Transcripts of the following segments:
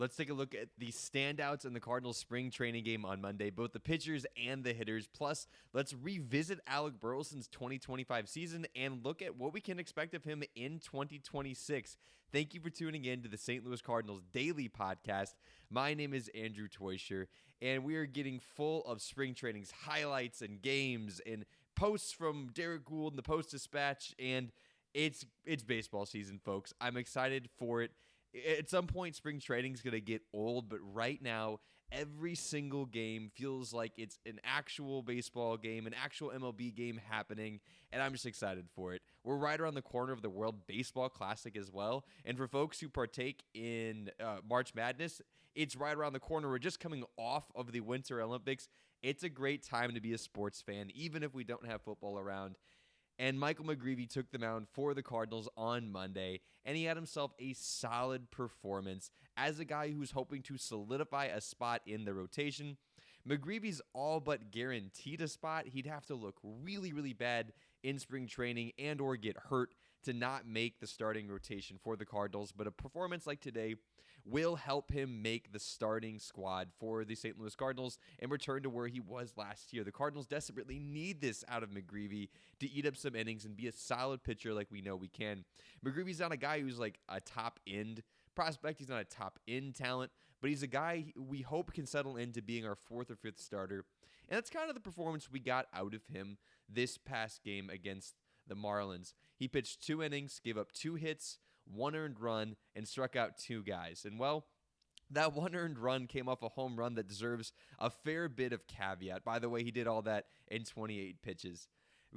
Let's take a look at the standouts in the Cardinals spring training game on Monday, both the pitchers and the hitters. Plus, let's revisit Alec Burleson's 2025 season and look at what we can expect of him in 2026. Thank you for tuning in to the St. Louis Cardinals Daily podcast. My name is Andrew Teuscher, and we are getting full of spring training's highlights and games and posts from Derek Gould and the Post-Dispatch, and it's baseball season, folks. I'm excited for it. At some point, spring training is going to get old, but right now, every single game feels like it's an actual baseball game, an actual MLB game happening, and I'm just excited for it. We're right around the corner of the World Baseball Classic as well, and for folks who partake in March Madness, it's right around the corner. We're just coming off of the Winter Olympics. It's a great time to be a sports fan, even if we don't have football around. And Michael McGrevy took the mound for the Cardinals on Monday, and he had himself a solid performance as a guy who's hoping to solidify a spot in the rotation. McGrevy's all but guaranteed a spot. He'd have to look really, really bad in spring training and or get hurt to not make the starting rotation for the Cardinals, but a performance like today will help him make the starting squad for the St. Louis Cardinals and return to where he was last year. The Cardinals desperately need this out of McGrevy to eat up some innings and be a solid pitcher like we know we can. McGrevy's not a guy who's like a top-end prospect. He's not a top-end talent, but he's a guy we hope can settle into being our fourth or fifth starter. And that's kind of the performance we got out of him this past game against the Marlins. He pitched 2 innings, gave up 2 hits, 1 earned run, and struck out 2 guys. And well, that 1 earned run came off a home run that deserves a fair bit of caveat. By the way, he did all that in 28 pitches.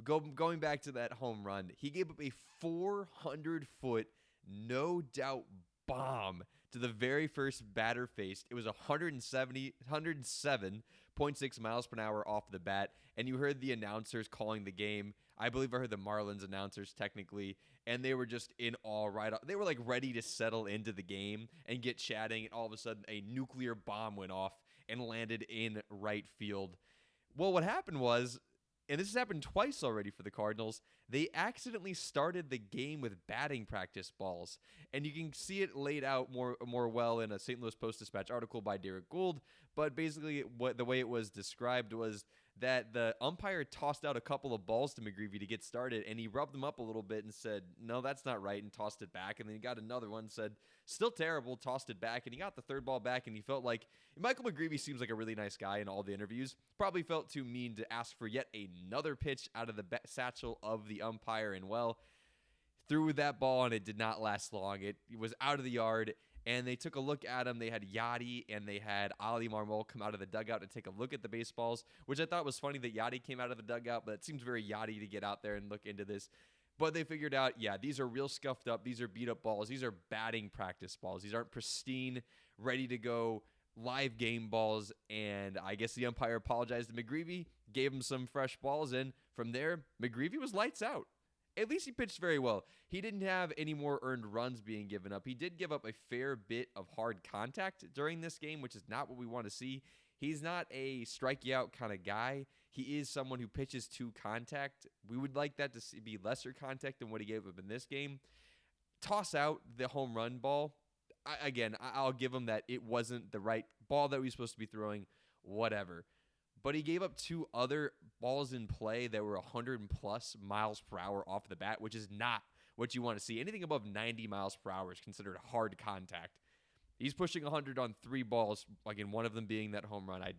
Going back to that home run, he gave up a 400-foot, no doubt bomb to the very first batter faced. It was 107.6 miles per hour off the bat, and you heard the announcers calling the game. I believe I heard the Marlins announcers technically, and they were just in awe right off. They were like ready to settle into the game and get chatting, and all of a sudden a nuclear bomb went off and landed in right field. Well, what happened was, and this has happened twice already for the Cardinals, they accidentally started the game with batting practice balls. And you can see it laid out more well in a St. Louis Post-Dispatch article by Derek Gould. But basically, the way it was described was that the umpire tossed out a couple of balls to McGrevy to get started, and he rubbed them up a little bit and said, no, that's not right, and tossed it back. And then he got another one, said, still terrible, tossed it back, and he got the third ball back, and he felt like Michael McGrevy seems like a really nice guy in all the interviews. Probably felt too mean to ask for yet another pitch out of the satchel of the umpire, and well, threw that ball, and it did not last long. It was out of the yard, and they took a look at him. They had Yachty and they had Ali Marmol come out of the dugout to take a look at the baseballs, which I thought was funny that Yachty came out of the dugout, but it seems very Yachty to get out there and look into this. But they figured out, yeah, these are real scuffed up. These are beat up balls. These are batting practice balls. These aren't pristine, ready to go live game balls. And I guess the umpire apologized to McGrevy, gave him some fresh balls, and from there, McGrevy was lights out. At least he pitched very well. He didn't have any more earned runs being given up. He did give up a fair bit of hard contact during this game, which is not what we want to see. He's not a strike you out kind of guy. He is someone who pitches to contact. We would like that to be lesser contact than what he gave up in this game. Toss out the home run ball. I'll give him that it wasn't the right ball that we were supposed to be throwing, whatever. But he gave up 2 other balls in play that were 100+ miles per hour off the bat, which is not what you want to see. Anything above 90 miles per hour is considered hard contact. He's pushing 100 on 3 balls, again, one of them being that home run. I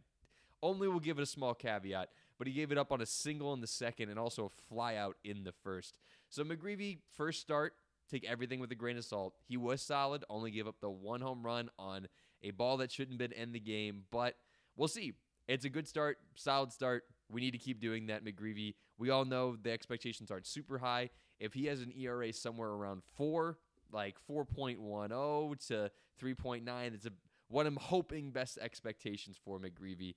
only will give it a small caveat, but he gave it up on a single in the second and also a fly out in the first. So McGrevy, first start, take everything with a grain of salt. He was solid, only gave up the 1 home run on a ball that shouldn't have been in the game, but we'll see. It's a good start, solid start. We need to keep doing that, McGrevy. We all know the expectations aren't super high. If he has an ERA somewhere around 4, like 4.10 to 3.9, it's what I'm hoping best expectations for McGrevy.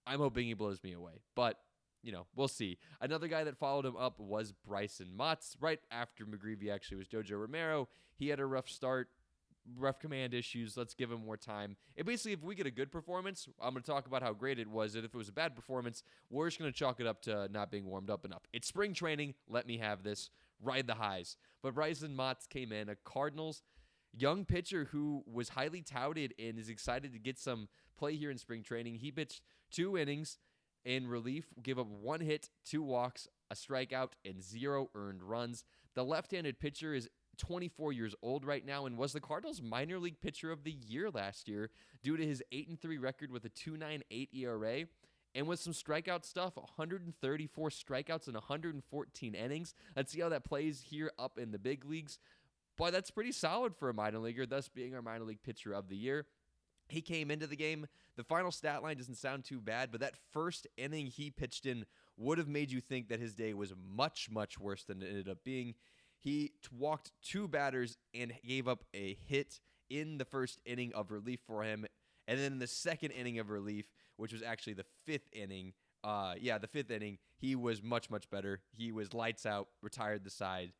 I'm hoping he blows me away, but we'll see. Another guy that followed him up was Bryson Motts. Right after McGrevy actually was Jojo Romero. He had a rough start. Rough command issues. Let's give him more time. And basically, if we get a good performance, I'm going to talk about how great it was. And if it was a bad performance, we're just going to chalk it up to not being warmed up enough. It's spring training. Let me have this. Ride the highs. But Bryson Motts came in, a Cardinals young pitcher who was highly touted and is excited to get some play here in spring training. He pitched 2 innings in relief, gave up 1 hit, 2 walks, a strikeout, and 0 earned runs. The left-handed pitcher is 24 years old right now and was the Cardinals' minor league pitcher of the year last year due to his 8-3 record with a 2.98 ERA. And with some strikeout stuff, 134 strikeouts in 114 innings. Let's see how that plays here up in the big leagues. But that's pretty solid for a minor leaguer, thus being our minor league pitcher of the year. He came into the game. The final stat line doesn't sound too bad, but that first inning he pitched in would have made you think that his day was much, much worse than it ended up being. He walked 2 batters and gave up a hit in the first inning of relief for him. And then in the second inning of relief, which was actually the 5th inning, the 5th inning, he was much, much better. He was lights out, retired the side.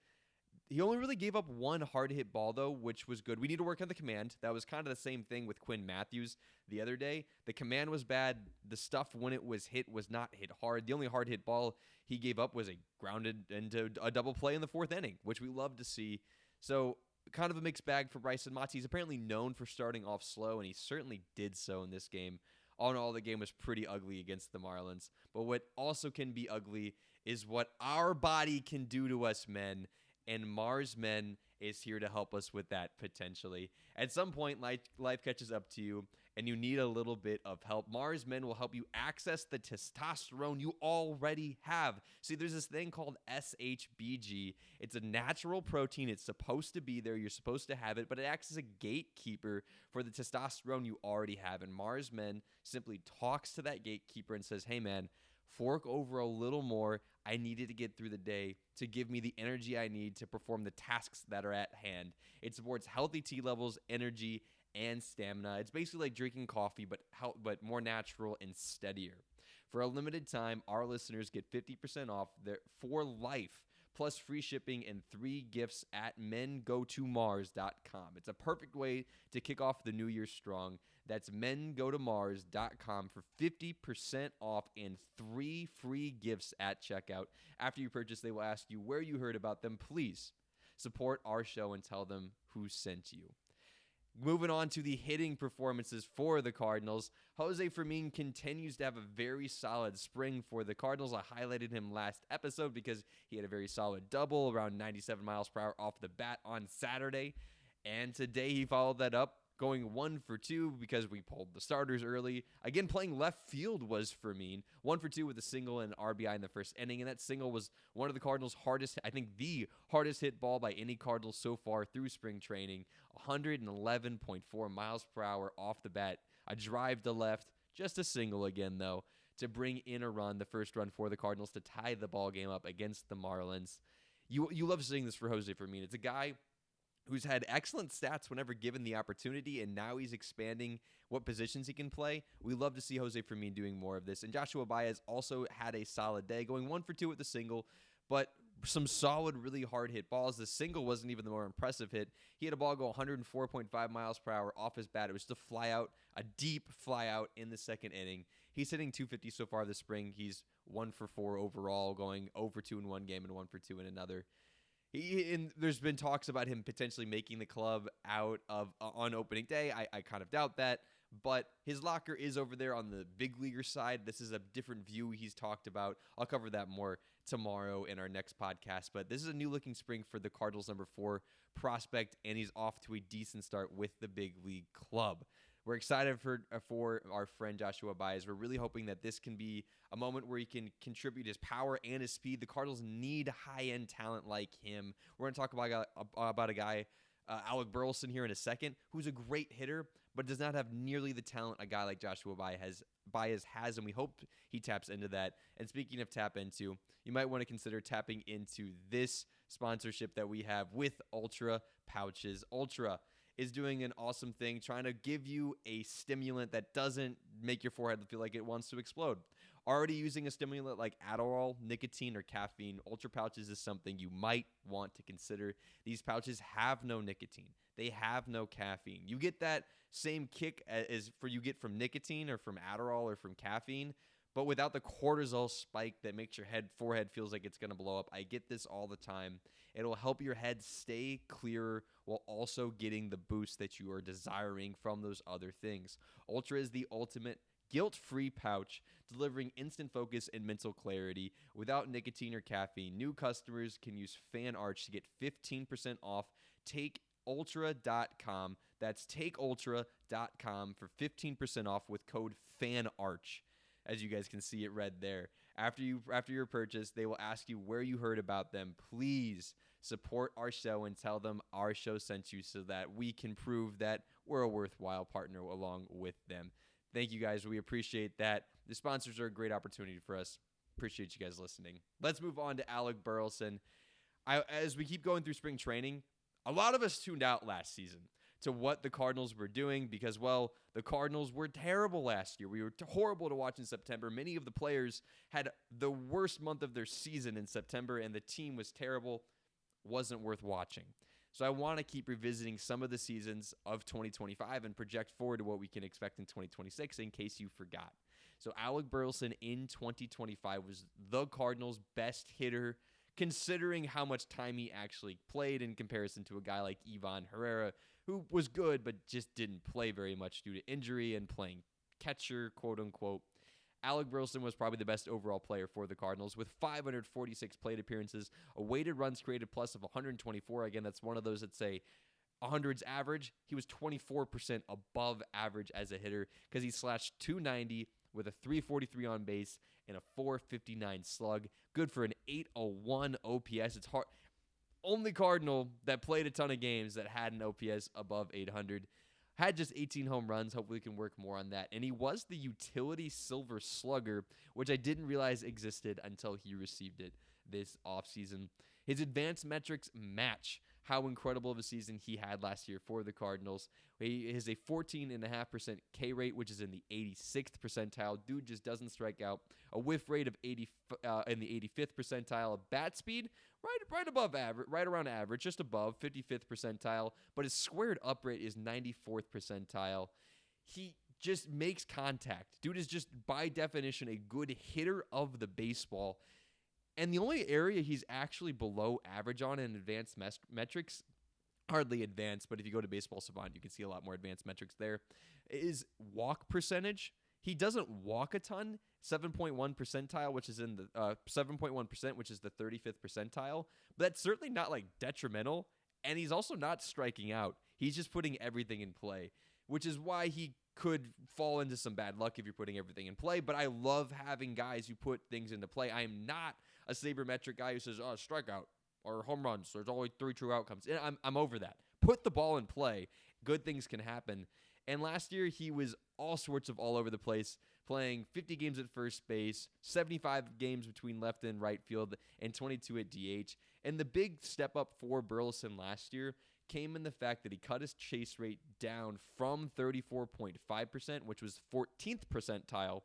He only really gave up 1 hard hit ball, though, which was good. We need to work on the command. That was kind of the same thing with Quinn Matthews the other day. The command was bad. The stuff when it was hit was not hit hard. The only hard hit ball he gave up was a grounded into a double play in the 4th inning, which we love to see. So kind of a mixed bag for Bryson Motts. He's apparently known for starting off slow, and he certainly did so in this game. All in all, the game was pretty ugly against the Marlins. But what also can be ugly is what our body can do to us men. And Mars Men is here to help us with that potentially. At some point, life catches up to you, and you need a little bit of help. Mars Men will help you access the testosterone you already have. See, there's this thing called SHBG. It's a natural protein. It's supposed to be there. You're supposed to have it, but it acts as a gatekeeper for the testosterone you already have. And Mars Men simply talks to that gatekeeper and says, hey, man, fork over a little more. I needed to get through the day to give me the energy I need to perform the tasks that are at hand. It supports healthy T levels, energy, and stamina. It's basically like drinking coffee, but more natural and steadier. For a limited time, our listeners get 50% off for life, plus free shipping and 3 gifts at mengotomars.com. It's a perfect way to kick off the new year strong. That's mengotomars.com for 50% off and 3 free gifts at checkout. After you purchase, they will ask you where you heard about them. Please support our show and tell them who sent you. Moving on to the hitting performances for the Cardinals, Jose Fermin continues to have a very solid spring for the Cardinals. I highlighted him last episode because he had a very solid double around 97 miles per hour off the bat on Saturday. And today he followed that up, going 1 for 2 because we pulled the starters early. Again, playing left field was Fermin. 1 for 2 with a single and RBI in the first inning, and that single was one of the Cardinals' hardest, I think the hardest hit ball by any Cardinals so far through spring training. 111.4 miles per hour off the bat. A drive to left, just a single again, though, to bring in a run, the first run for the Cardinals to tie the ball game up against the Marlins. You love seeing this for Jose Fermin. It's a guy who's had excellent stats whenever given the opportunity, and now he's expanding what positions he can play. We love to see Jose Fermin doing more of this. And Joshua Baez also had a solid day, going 1 for 2 with the single, but some solid, really hard hit balls. The single wasn't even the more impressive hit. He had a ball go 104.5 miles per hour off his bat. It was just a fly out, a deep fly out in the second inning. He's hitting 250 so far this spring. He's 1 for 4 overall, going 0 for 2 in one game and 1 for 2 in another. And there's been talks about him potentially making the club out of on opening day. I kind of doubt that, but his locker is over there on the big leaguer side. This is a different view he's talked about. I'll cover that more tomorrow in our next podcast, but this is a new looking spring for the Cardinals number 4 prospect, and he's off to a decent start with the big league club. We're excited for our friend Joshua Baez. We're really hoping that this can be a moment where he can contribute his power and his speed. The Cardinals need high-end talent like him. We're going to talk about a guy, Alec Burleson, here in a second, who's a great hitter, but does not have nearly the talent a guy like Joshua Baez has, and we hope he taps into that. And speaking of tap into, you might want to consider tapping into this sponsorship that we have with Ultra Pouches. Ultra is doing an awesome thing, trying to give you a stimulant that doesn't make your forehead feel like it wants to explode. Already using a stimulant like Adderall, nicotine, or caffeine, Ultra Pouches is something you might want to consider. These pouches have no nicotine. They have no caffeine. You get that same kick as you get from nicotine or from Adderall or from caffeine, but without the cortisol spike that makes your forehead feels like it's going to blow up. I get this all the time. It'll help your head stay clearer while also getting the boost that you are desiring from those other things. Ultra is the ultimate guilt-free pouch, delivering instant focus and mental clarity without nicotine or caffeine. New customers can use FanArch to get 15% off. TakeUltra.com. That's TakeUltra.com for 15% off with code FANARCH. As you guys can see it read there. After your purchase, they will ask you where you heard about them. Please support our show and tell them our show sent you so that we can prove that we're a worthwhile partner along with them. Thank you guys. We appreciate that. The sponsors are a great opportunity for us. Appreciate you guys listening. Let's move on to Alec Burleson. As we keep going through spring training, a lot of us tuned out last season to what the Cardinals were doing because, well, the Cardinals were terrible last year. We were horrible to watch in September. Many of the players had the worst month of their season in September, and the team was terrible. Wasn't worth watching. So I want to keep revisiting some of the seasons of 2025 and project forward to what we can expect in 2026 in case you forgot. So Alec Burleson in 2025 was the Cardinals' best hitter, considering how much time he actually played in comparison to a guy like Ivan Herrera, who was good but just didn't play very much due to injury and playing catcher, quote-unquote. Alec Burleson was probably the best overall player for the Cardinals with 546 plate appearances, a weighted runs created plus of 124. Again, that's one of those that say 100's average. He was 24% above average as a hitter because he slashed 290 with a 343 on base and a 459 slug. Good for an 801 OPS. It's hard. Only Cardinal that played a ton of games that had an OPS above 800. Had just 18 home runs. Hopefully we can work more on that. And he was the utility silver slugger, which I didn't realize existed until he received it this offseason. His advanced metrics match how incredible of a season he had last year for the Cardinals. He has a 14.5% K rate, which is in the 86th percentile. Dude just doesn't strike out. A whiff rate of 80 in the 85th percentile. A bat speed right above average, right around average, just above 55th percentile. But his squared up rate is 94th percentile. He just makes contact. Dude is just by definition a good hitter of the baseball. And the only area he's actually below average on in advanced metrics, hardly advanced, but if you go to Baseball Savant, you can see a lot more advanced metrics there, is walk percentage. He doesn't walk a ton, 7.1 percentile, which is in the 7.1%, which is the 35th percentile. But that's certainly not like detrimental, and he's also not striking out. He's just putting everything in play, which is why he could fall into some bad luck if you're putting everything in play. But I love having guys who put things into play. I am not a sabermetric guy who says, oh, strikeout or home runs. There's only 3 true outcomes. And I'm over that. Put the ball in play. Good things can happen. And last year, he was all sorts of all over the place, playing 50 games at first base, 75 games between left and right field, and 22 at DH. And the big step up for Burleson last year came in the fact that he cut his chase rate down from 34.5%, which was 14th percentile,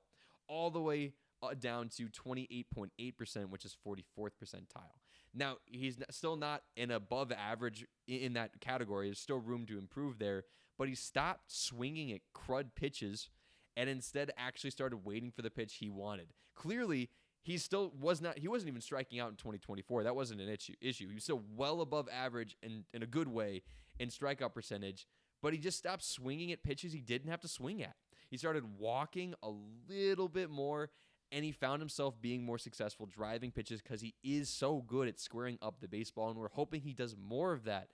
all the way down to 28.8%, which is 44th percentile. Now, he's still not an above average in that category. There's still room to improve there, but he stopped swinging at crud pitches and instead actually started waiting for the pitch he wanted. Clearly, he wasn't even striking out in 2024. That wasn't an issue. He was still well above average in a good way in strikeout percentage, but he just stopped swinging at pitches he didn't have to swing at. He started walking a little bit more, and he found himself being more successful driving pitches because he is so good at squaring up the baseball, and we're hoping he does more of that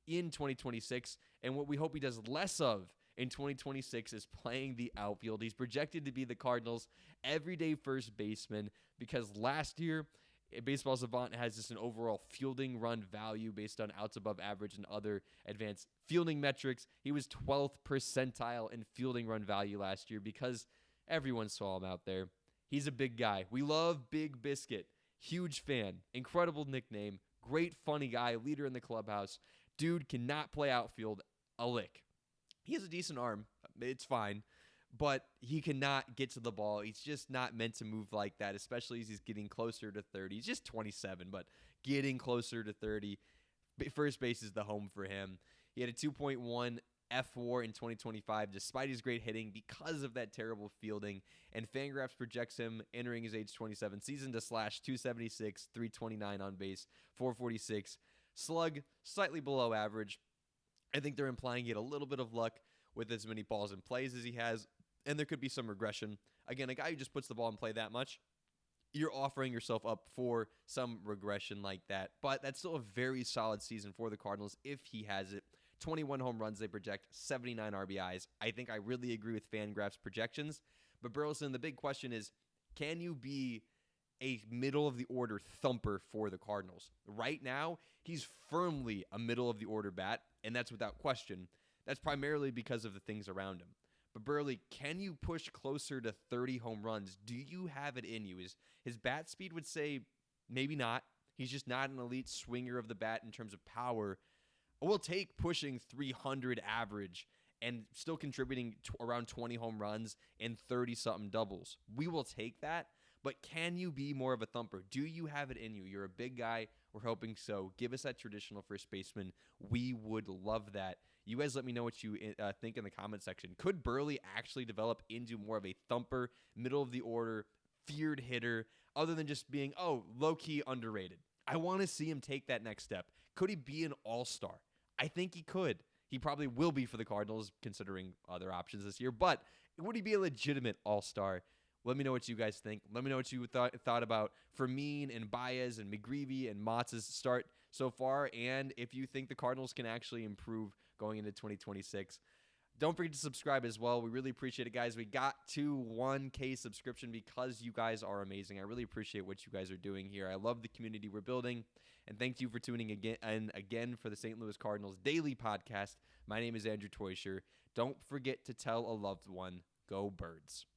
in 2026. And what we hope he does less of in 2026 is playing the outfield. He's projected to be the Cardinals' everyday first baseman because last year, Baseball Savant has just an overall fielding run value based on outs above average and other advanced fielding metrics. He was 12th percentile in fielding run value last year because everyone saw him out there. He's a big guy. We love Big Biscuit. Huge fan. Incredible nickname. Great funny guy. Leader in the clubhouse. Dude cannot play outfield a lick. He has a decent arm. It's fine. But he cannot get to the ball. He's just not meant to move like that, especially as he's getting closer to 30. He's just 27, but getting closer to 30. First base is the home for him. He had a 2.1 F4 in 2025 despite his great hitting because of that terrible fielding. And Fangraphs projects him entering his age 27 season to slash 276, 329 on base, 446. Slug, slightly below average. I think they're implying he had a little bit of luck with as many balls in plays as he has, and there could be some regression. Again, a guy who just puts the ball in play that much, you're offering yourself up for some regression like that. But that's still a very solid season for the Cardinals if he has it. 21 home runs, they project 79 RBIs. I think I really agree with Fangraphs projections. But Burleson, the big question is, can you be a middle-of-the-order thumper for the Cardinals? Right now, he's firmly a middle-of-the-order bat, and that's without question. That's primarily because of the things around him. But Burley, can you push closer to 30 home runs? Do you have it in you? His bat speed would say maybe not. He's just not an elite swinger of the bat in terms of power. We'll take pushing 300 average and still contributing around 20 home runs and 30-something doubles. We will take that. But can you be more of a thumper? Do you have it in you? You're a big guy. We're hoping so. Give us that traditional first baseman. We would love that. You guys let me know what you think in the comment section. Could Burley actually develop into more of a thumper, middle-of-the-order, feared hitter, other than just being, low-key underrated? I want to see him take that next step. Could he be an all-star? I think he could. He probably will be for the Cardinals, considering other options this year. But would he be a legitimate all-star? Let me know what you guys think. Let me know what you thought about Fermin and Baez and McGrevy and Motz's start so far, and if you think the Cardinals can actually improve going into 2026. Don't forget to subscribe as well. We really appreciate it, guys. We got to 1K subscription because you guys are amazing. I really appreciate what you guys are doing here. I love the community we're building, and thank you for tuning again for the St. Louis Cardinals Daily Podcast. My name is Andrew Teuscher. Don't forget to tell a loved one, go Birds.